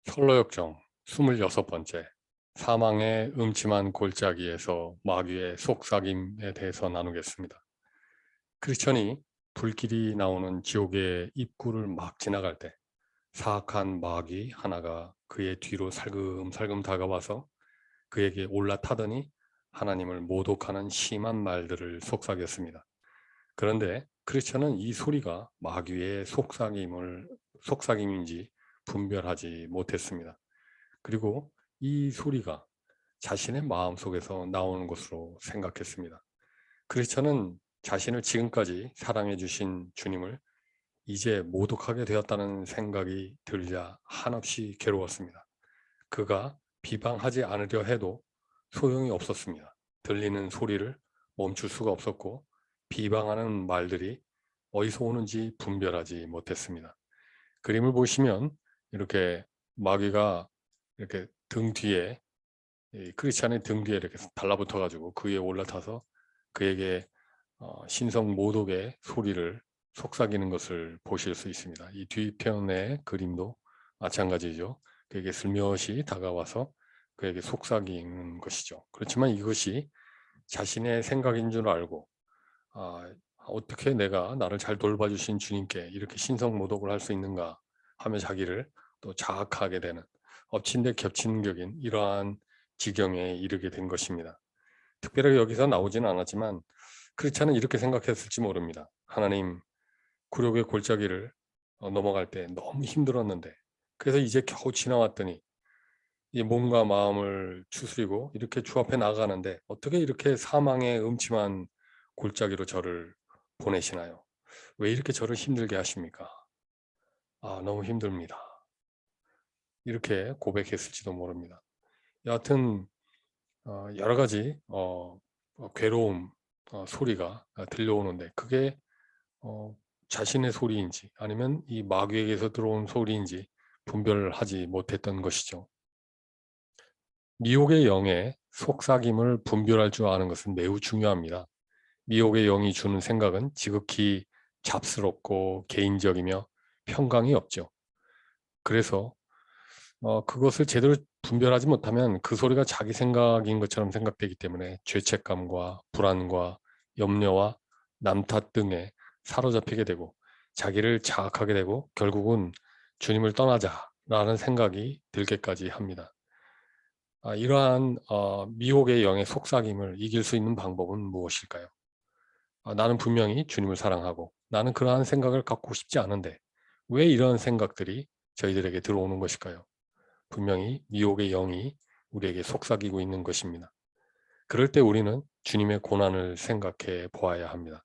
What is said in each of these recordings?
선로역정 26번째 사망의 음침한 골짜기에서 마귀의 속삭임에 대해서 나누겠습니다. 크리스천이 불길이 나오는 지옥의 입구를 막 지나갈 때 사악한 마귀 하나가 그의 뒤로 살금살금 다가와서 그에게 올라타더니 하나님을 모독하는 심한 말들을 속삭였습니다. 그런데 크리스천은 이 소리가 마귀의 속삭임인지 분별하지 못했습니다. 그리고 이 소리가 자신의 마음속에서 나오는 것으로 생각했습니다. 크리스천은 자신을 지금까지 사랑해 주신 주님을 이제 모독하게 되었다는 생각이 들자 한없이 괴로웠습니다. 그가 비방하지 않으려 해도 소용이 없었습니다. 들리는 소리를 멈출 수가 없었고 비방하는 말들이 어디서 오는지 분별하지 못했습니다. 그림을 보시면 이렇게 마귀가 이렇게 등 뒤에 크리스찬의 등 뒤에 이렇게 달라붙어 가지고 그 위에 올라타서 그에게 신성 모독의 소리를 속삭이는 것을 보실 수 있습니다. 이 뒤편의 그림도 마찬가지죠. 그에게 슬며시 다가와서 그에게 속삭이는 것이죠. 그렇지만 이것이 자신의 생각인 줄 알고 어떻게 내가 나를 잘 돌봐주신 주님께 이렇게 신성 모독을 할 수 있는가 하며 자기를 또 자학하게 되는 엎친 데 겹친 격인 이러한 지경에 이르게 된 것입니다. 특별하게 여기서 나오지는 않았지만 크리스찬은 이렇게 생각했을지 모릅니다. 하나님, 굴욕의 골짜기를 넘어갈 때 너무 힘들었는데 그래서 이제 겨우 지나왔더니 이 몸과 마음을 추스리고 이렇게 주 앞에 나가는데 어떻게 이렇게 사망의 음침한 골짜기로 저를 보내시나요? 왜 이렇게 저를 힘들게 하십니까? 너무 힘듭니다. 이렇게 고백했을지도 모릅니다. 여하튼 여러 가지 괴로움 소리가 들려오는데 그게 자신의 소리인지 아니면 이 마귀에게서 들어온 소리인지 분별하지 못했던 것이죠. 미혹의 영의 속삭임을 분별할 줄 아는 것은 매우 중요합니다. 미혹의 영이 주는 생각은 지극히 잡스럽고 개인적이며 평강이 없죠. 그래서 그것을 제대로 분별하지 못하면 그 소리가 자기 생각인 것처럼 생각되기 때문에 죄책감과 불안과 염려와 남 탓 등에 사로잡히게 되고 자기를 자학하게 되고 결국은 주님을 떠나자라는 생각이 들게까지 합니다. 이러한 미혹의 영의 속삭임을 이길 수 있는 방법은 무엇일까요? 나는 분명히 주님을 사랑하고 나는 그러한 생각을 갖고 싶지 않은데 왜 이런 생각들이 저희들에게 들어오는 것일까요? 분명히 미혹의 영이 우리에게 속삭이고 있는 것입니다. 그럴 때 우리는 주님의 고난을 생각해 보아야 합니다.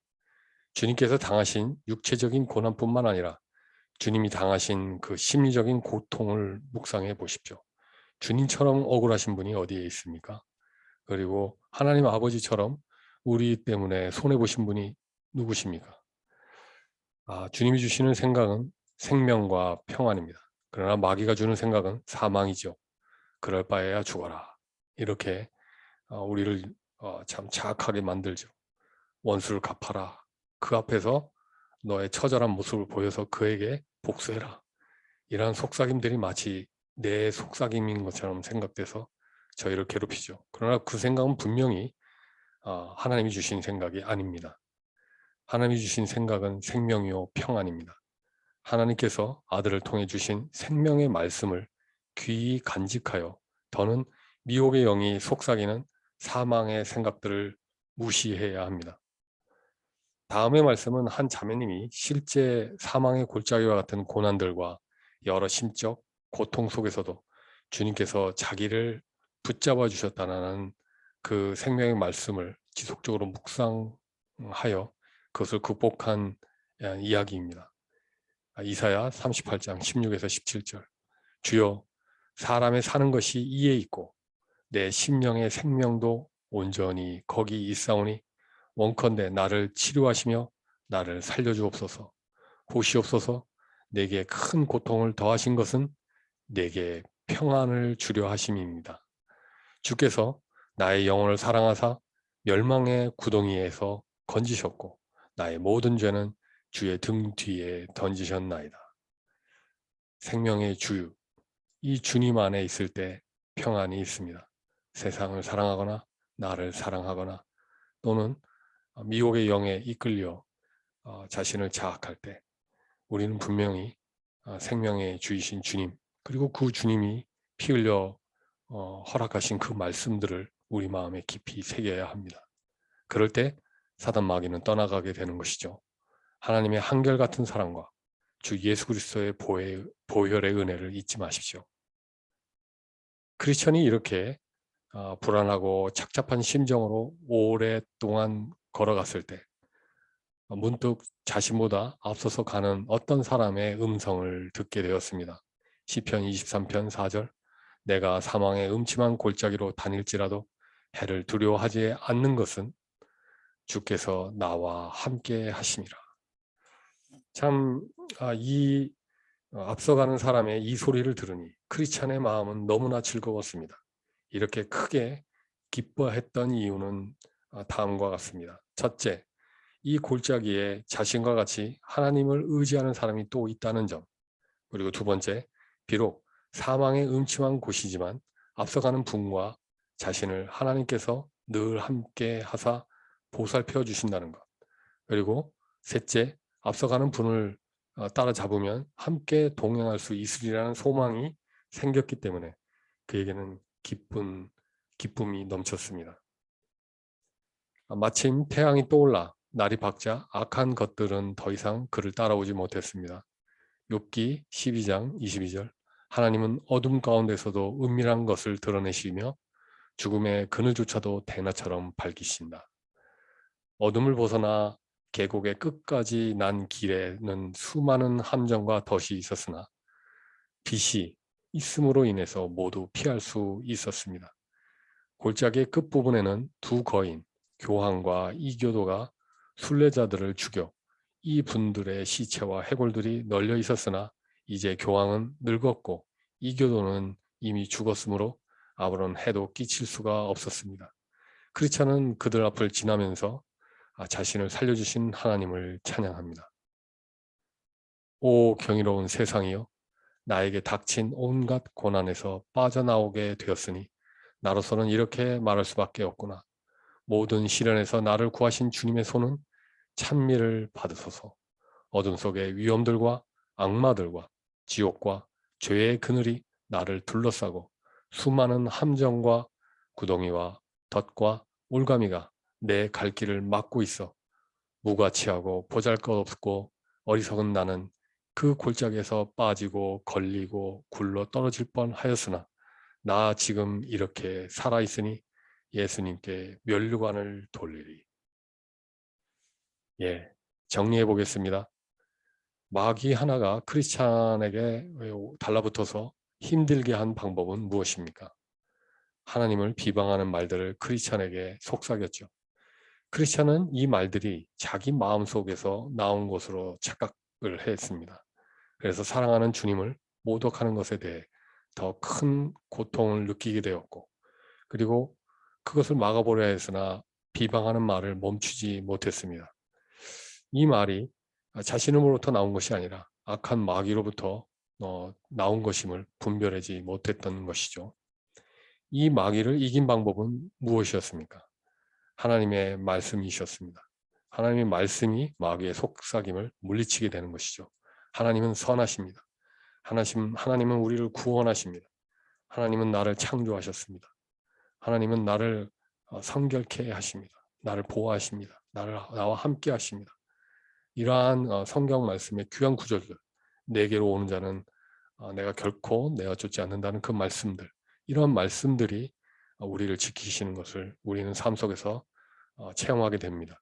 주님께서 당하신 육체적인 고난뿐만 아니라 주님이 당하신 그 심리적인 고통을 묵상해 보십시오. 주님처럼 억울하신 분이 어디에 있습니까? 그리고 하나님 아버지처럼 우리 때문에 손해보신 분이 누구십니까? 주님이 주시는 생각은 생명과 평안입니다. 그러나 마귀가 주는 생각은 사망이죠. 그럴 바에야 죽어라. 이렇게 우리를 참 자악하게 만들죠. 원수를 갚아라. 그 앞에서 너의 처절한 모습을 보여서 그에게 복수해라. 이러한 속삭임들이 마치 내 속삭임인 것처럼 생각돼서 저희를 괴롭히죠. 그러나 그 생각은 분명히 하나님이 주신 생각이 아닙니다. 하나님이 주신 생각은 생명이요 평안입니다. 하나님께서 아들을 통해 주신 생명의 말씀을 귀히 간직하여 더는 미혹의 영이 속삭이는 사망의 생각들을 무시해야 합니다. 다음의 말씀은 한 자매님이 실제 사망의 골짜기와 같은 고난들과 여러 심적 고통 속에서도 주님께서 자기를 붙잡아 주셨다는 그 생명의 말씀을 지속적으로 묵상하여 그것을 극복한 이야기입니다. 이사야 38장 16에서 17절. 주여, 사람의 사는 것이 이에 있고 내 심령의 생명도 온전히 거기 있사오니 원컨대 나를 치료하시며 나를 살려주옵소서. 보시옵소서. 내게 큰 고통을 더하신 것은 내게 평안을 주려 하심입니다. 주께서 나의 영혼을 사랑하사 멸망의 구덩이에서 건지셨고 나의 모든 죄는 주의 등 뒤에 던지셨나이다. 생명의 주유, 이 주님 안에 있을 때 평안이 있습니다. 세상을 사랑하거나 나를 사랑하거나 또는 미혹의 영에 이끌려 자신을 자학할 때 우리는 분명히 생명의 주이신 주님, 그리고 그 주님이 피 흘려 허락하신 그 말씀들을 우리 마음에 깊이 새겨야 합니다. 그럴 때 사단 마귀는 떠나가게 되는 것이죠. 하나님의 한결같은 사랑과 주 예수 그리스도의 보혈의 은혜를 잊지 마십시오. 크리스천이 이렇게 불안하고 착잡한 심정으로 오랫동안 걸어갔을 때 문득 자신보다 앞서서 가는 어떤 사람의 음성을 듣게 되었습니다. 시편 23편 4절, 내가 사망의 음침한 골짜기로 다닐지라도 해를 두려워하지 않는 것은 주께서 나와 함께 하심이라. 참 이 앞서가는 사람의 이 소리를 들으니 크리스찬의 마음은 너무나 즐거웠습니다. 이렇게 크게 기뻐했던 이유는 다음과 같습니다. 첫째, 이 골짜기에 자신과 같이 하나님을 의지하는 사람이 또 있다는 점. 그리고 두 번째, 비록 사망의 음침한 곳이지만 앞서가는 분과 자신을 하나님께서 늘 함께 하사 보살펴 주신다는 것. 그리고 셋째, 앞서가는 분을 따라잡으면 함께 동행할 수 있으리라는 소망이 생겼기 때문에 그에게는 기쁨이 넘쳤습니다. 마침 태양이 떠올라 날이 밝자 악한 것들은 더 이상 그를 따라오지 못했습니다. 욥기 12장 22절, 하나님은 어둠 가운데서도 은밀한 것을 드러내시며 죽음의 그늘조차도 대낮처럼 밝히신다. 어둠을 벗어나 계곡의 끝까지 난 길에는 수많은 함정과 덫이 있었으나 빛이 있음으로 인해서 모두 피할 수 있었습니다. 골짜기의 끝부분에는 두 거인, 교황과 이교도가 순례자들을 죽여 이 분들의 시체와 해골들이 널려 있었으나 이제 교황은 늙었고 이교도는 이미 죽었으므로 아무런 해도 끼칠 수가 없었습니다. 크리스찬은 그들 앞을 지나면서 자신을 살려주신 하나님을 찬양합니다. 오 경이로운 세상이여, 나에게 닥친 온갖 고난에서 빠져나오게 되었으니 나로서는 이렇게 말할 수밖에 없구나. 모든 시련에서 나를 구하신 주님의 손은 찬미를 받으소서. 어둠 속의 위험들과 악마들과 지옥과 죄의 그늘이 나를 둘러싸고 수많은 함정과 구덩이와 덫과 올가미가 내 갈 길을 막고 있어 무가치하고 보잘것없고 어리석은 나는 그 골짜기에서 빠지고 걸리고 굴러 떨어질 뻔하였으나 나 지금 이렇게 살아있으니 예수님께 면류관을 돌리리. 정리해 보겠습니다. 마귀 하나가 크리스찬에게 달라붙어서 힘들게 한 방법은 무엇입니까? 하나님을 비방하는 말들을 크리스찬에게 속삭였죠. 크리스찬은 이 말들이 자기 마음속에서 나온 것으로 착각을 했습니다. 그래서 사랑하는 주님을 모독하는 것에 대해 더 큰 고통을 느끼게 되었고, 그리고 그것을 막아보려 했으나 비방하는 말을 멈추지 못했습니다. 이 말이 자신으로부터 나온 것이 아니라 악한 마귀로부터 나온 것임을 분별하지 못했던 것이죠. 이 마귀를 이긴 방법은 무엇이었습니까? 하나님의 말씀이셨습니다. 하나님의 말씀이 마귀의 속삭임을 물리치게 되는 것이죠. 하나님은 선하십니다. 하나님은 우리를 구원하십니다. 하나님은 나를 창조하셨습니다. 하나님은 나를 성결케 하십니다. 나를 보호하십니다. 나와 함께 하십니다. 이러한 성경 말씀의 귀한 구절들, 내게로 오는 자는 내가 결코 내어쫓지 않는다는 그 말씀들, 이런 말씀들이 우리를 지키시는 것을 우리는 삶 속에서 체험하게 됩니다.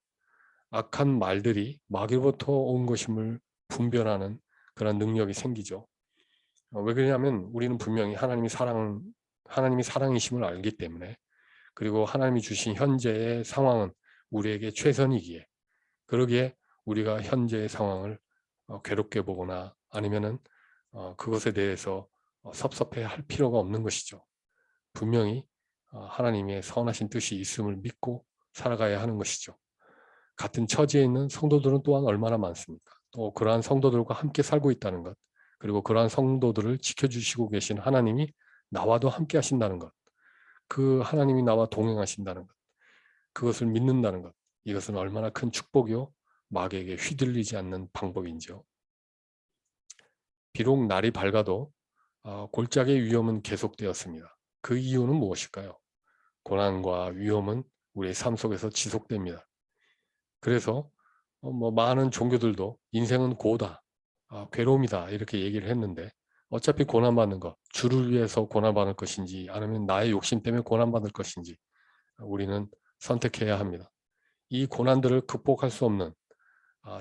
악한 말들이 마귀로부터 온 것임을 분별하는 그런 능력이 생기죠. 왜 그러냐면 우리는 분명히 하나님이 사랑이심을 알기 때문에, 그리고 하나님이 주신 현재의 상황은 우리에게 최선이기에, 그러기에 우리가 현재의 상황을 괴롭게 보거나 아니면은 그것에 대해서 섭섭해할 필요가 없는 것이죠. 분명히 하나님의 선하신 뜻이 있음을 믿고 살아가야 하는 것이죠. 같은 처지에 있는 성도들은 또한 얼마나 많습니까? 또 그러한 성도들과 함께 살고 있다는 것, 그리고 그러한 성도들을 지켜주시고 계신 하나님이 나와도 함께 하신다는 것, 그 하나님이 나와 동행하신다는 것, 그것을 믿는다는 것, 이것은 얼마나 큰 축복이요 마귀에게 휘둘리지 않는 방법인지요. 비록 날이 밝아도 골짜기의 위험은 계속되었습니다. 그 이유는 무엇일까요? 고난과 위험은 우리의 삶 속에서 지속됩니다. 그래서 많은 종교들도 인생은 고다, 괴로움이다 이렇게 얘기를 했는데, 어차피 고난받는 것, 주를 위해서 고난받을 것인지 아니면 나의 욕심 때문에 고난받을 것인지 우리는 선택해야 합니다. 이 고난들을 극복할 수 없는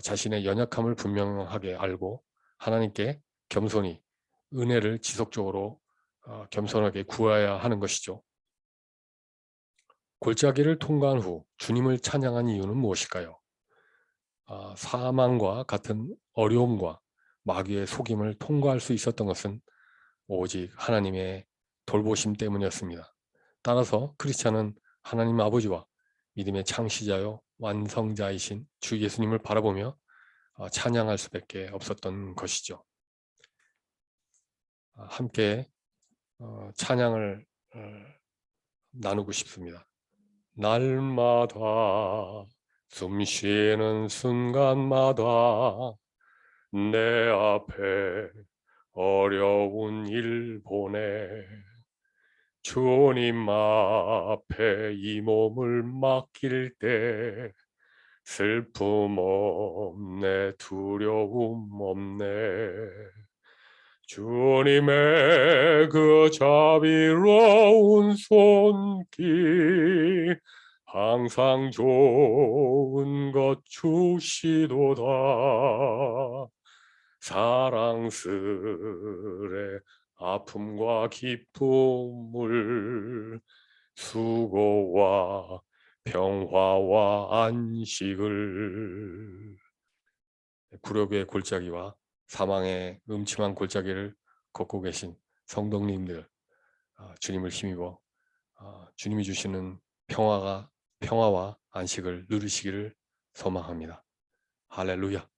자신의 연약함을 분명하게 알고 하나님께 겸손히 은혜를 지속적으로 겸손하게 구해야 하는 것이죠. 골짜기를 통과한 후 주님을 찬양한 이유는 무엇일까요? 사망과 같은 어려움과 마귀의 속임을 통과할 수 있었던 것은 오직 하나님의 돌보심 때문이었습니다. 따라서 크리스찬은 하나님 아버지와 믿음의 창시자요 완성자이신 주 예수님을 바라보며 찬양할 수밖에 없었던 것이죠. 함께 찬양을 나누고 싶습니다. 날마다 숨 쉬는 순간마다 내 앞에 어려운 일 보내 주님 앞에 이 몸을 맡길 때 슬픔 없네 두려움 없네 주님의 그 자비로운 손길 항상 좋은 것 주시도다 사랑스레 아픔과 기쁨을 수고와 평화와 안식을 굴욕의 골짜기와 사망의 음침한 골짜기를 걷고 계신 성도님들 주님을 힘입어 주님이 주시는 평화와 안식을 누리시기를 소망합니다. 할렐루야.